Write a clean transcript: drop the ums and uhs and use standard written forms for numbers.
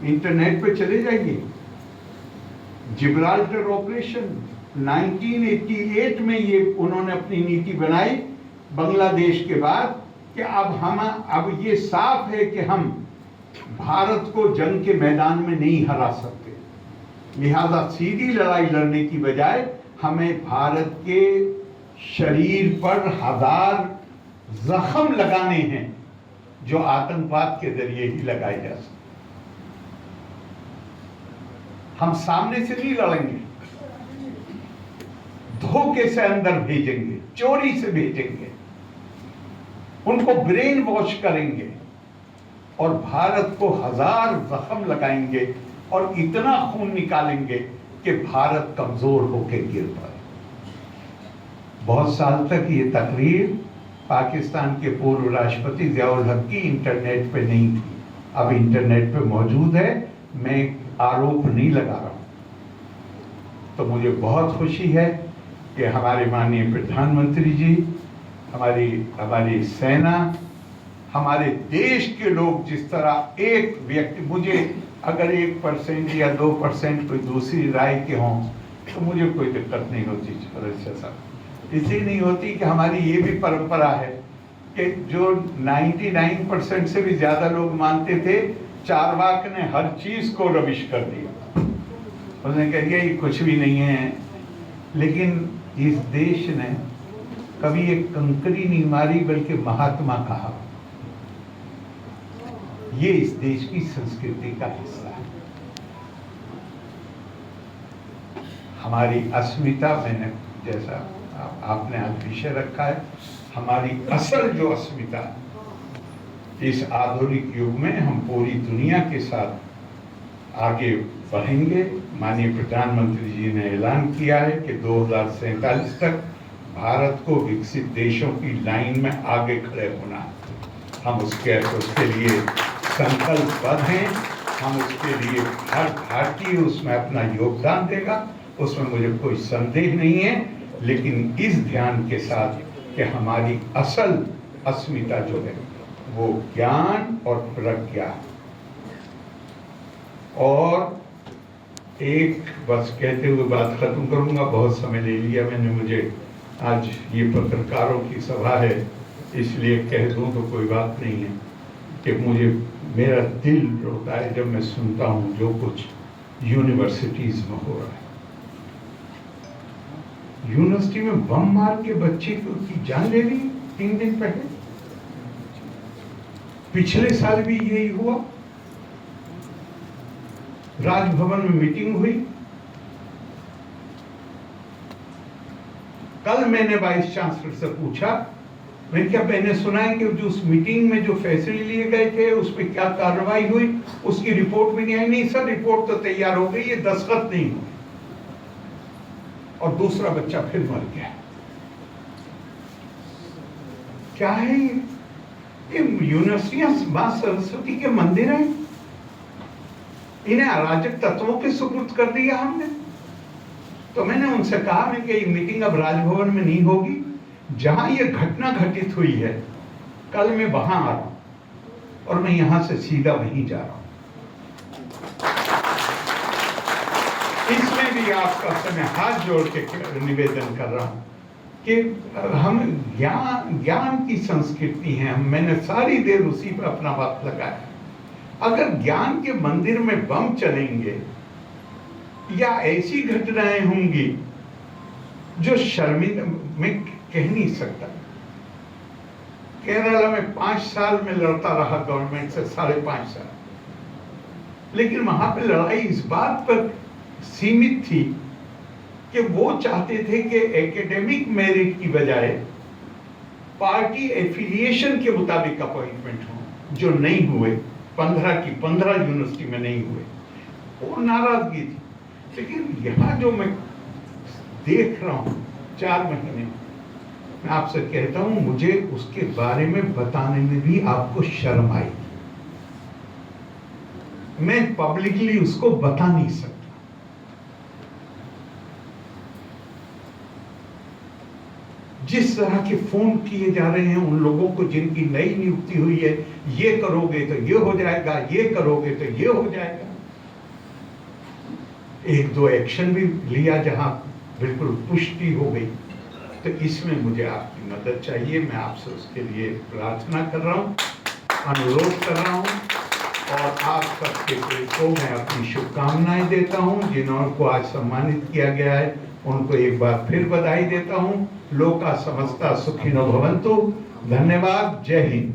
Internet पे चले जाइए। जिब्राल्टर ऑपरेशन 1988 में ये उन्होंने अपनी नीति बनाई बांग्लादेश के बाद कि अब ये साफ है कि हम भारत को जंग के मैदान में नहीं हरा सकते, लिहाजा सीधी लड़ाई लड़ने की बजाय हमें भारत के शरीर पर 1000 जख्म लगाने हैं जो आतंकवाद के जरिए ही लगाए जा सकते। हम सामने से नहीं लड़ेंगे, धोखे से अंदर भेजेंगे, चोरी से भेजेंगे, उनको ब्रेन वॉश करेंगे और भारत को 1000 जख्म लगाएंगे और इतना खून निकालेंगे कि भारत कमजोर होकर गिर पड़े। बहुत साल तक ये तकरीर पाकिस्तान के पूर्व राष्ट्रपति जियाउल हक की इंटरनेट पे नहीं थी, अब इंटरनेट पे मौजूद है। मैं आरोप नहीं लगा रहा हूं। तो मुझे बहुत खुशी है कि हमारे माननीय प्रधानमंत्री जी, हमारी सेना, हमारे देश के लोग जिस तरह एक व्यक्ति, मुझे अगर 1% या 2% कोई दूसरी राय के हों तो मुझे कोई दिक्कत नहीं होती साहब। इसलिए नहीं होती कि हमारी ये भी परंपरा है कि जो 99% से भी ज्यादा लोग मानते थे, चारवाक ने हर चीज को रविश कर दिया। उसने कह दिया ये कुछ भी नहीं है। लेकिन इस देश ने कभी एक कंकरी नहीं मारी बल्कि महात्मा कहा। ये इस देश की संस्कृति का हिस्सा है। हमारी अस्मिता, मैंने जैसा आपने आज विषय रखा है, हमारी असल जो अस्मिता इस आधुनिक युग में हम पूरी दुनिया के साथ आगे बढ़ेंगे। माननीय प्रधानमंत्री जी ने ऐलान किया है कि 2047 तक भारत को विकसित देशों की लाइन में आगे खड़े होना है। हम उसके लिए संकल्पबद्ध हैं। हम उसके लिए हर भारतीय उसमें अपना योगदान देगा, उसमें मुझे कोई संदेह नहीं है। लेकिन इस ध्यान के साथ कि हमारी असल अस्मिता जो है वो ज्ञान और प्रज्ञा। और एक बस कहते हुए बात खत्म करूंगा, बहुत समय ले लिया मैंने। मुझे आज ये पत्रकारों की सभा है इसलिए कह दूं तो कोई बात नहीं है कि मेरा दिल रोता है जब मैं सुनता हूं जो कुछ यूनिवर्सिटीज में हो रहा है। यूनिवर्सिटी में बम मार के बच्चे की जान ले ली 3 दिन पहले। पिछले साल भी यही हुआ। राजभवन में मीटिंग हुई। कल मैंने वाइस चांसलर से पूछा, मैंने क्या मैंने सुना है कि जो उस मीटिंग में जो फैसले लिए गए थे उस पर क्या कार्रवाई हुई, उसकी रिपोर्ट भी नहीं आई। नहीं सर, रिपोर्ट तो तैयार हो गई, ये दस्तखत नहीं हुए। और दूसरा बच्चा फिर मर गया। क्या है ये यूनिवर्सिटियां मां सरस्वती के मंदिर हैं, इन्हें अराजक तत्वों के सुपुर्द कर दिया हमने। तो मैंने उनसे कहा कि ये मीटिंग अब राजभवन में नहीं होगी, जहां ये घटना घटित हुई है कल मैं वहां आ रहा हूं और मैं यहां से सीधा वहीं जा रहा हूं। इसमें भी आपका समय हाथ जोड़ के निवेदन कर रहा हूं कि हम ज्ञान की संस्कृति है। मैंने सारी देर उसी पर अपना वक्त लगाया। अगर ज्ञान के मंदिर में बम चलेंगे या ऐसी घटनाएं होंगी जो शर्मिंदा, मैं कह नहीं सकता। केरला में 5 साल में लड़ता रहा गवर्नमेंट से, 5.5 साल, लेकिन वहां पे लड़ाई इस बात पर सीमित थी कि वो चाहते थे कि एकेडमिक मेरिट की बजाय पार्टी एफिलिएशन के मुताबिक अपॉइंटमेंट हो, जो नहीं हुए। 15 की 15 यूनिवर्सिटी में नहीं हुए, वो नाराजगी थी। लेकिन यहाँ जो मैं देख रहा हूँ 4 महीने, मैं आपसे कहता हूँ मुझे उसके बारे में बताने में भी आपको शर्म आई। मैं पब्लिकली उसको बता नहीं सकता। जिस तरह के फोन किए जा रहे हैं उन लोगों को जिनकी नई नियुक्ति हुई है, ये करोगे तो ये हो जाएगा, ये करोगे तो ये हो जाएगा। एक दो एक्शन भी लिया जहां बिल्कुल पुष्टि हो गई। तो इसमें मुझे आपकी मदद चाहिए। मैं आपसे उसके लिए प्रार्थना कर रहा हूं, अनुरोध कर रहा हूं और आप सबके को मैं अपनी शुभकामनाएं देता हूं। जिनको आज सम्मानित किया गया है उनको एक बार फिर बधाई देता हूं। लोका समस्ता सुखिनो भवन्तु। धन्यवाद। जय हिंद।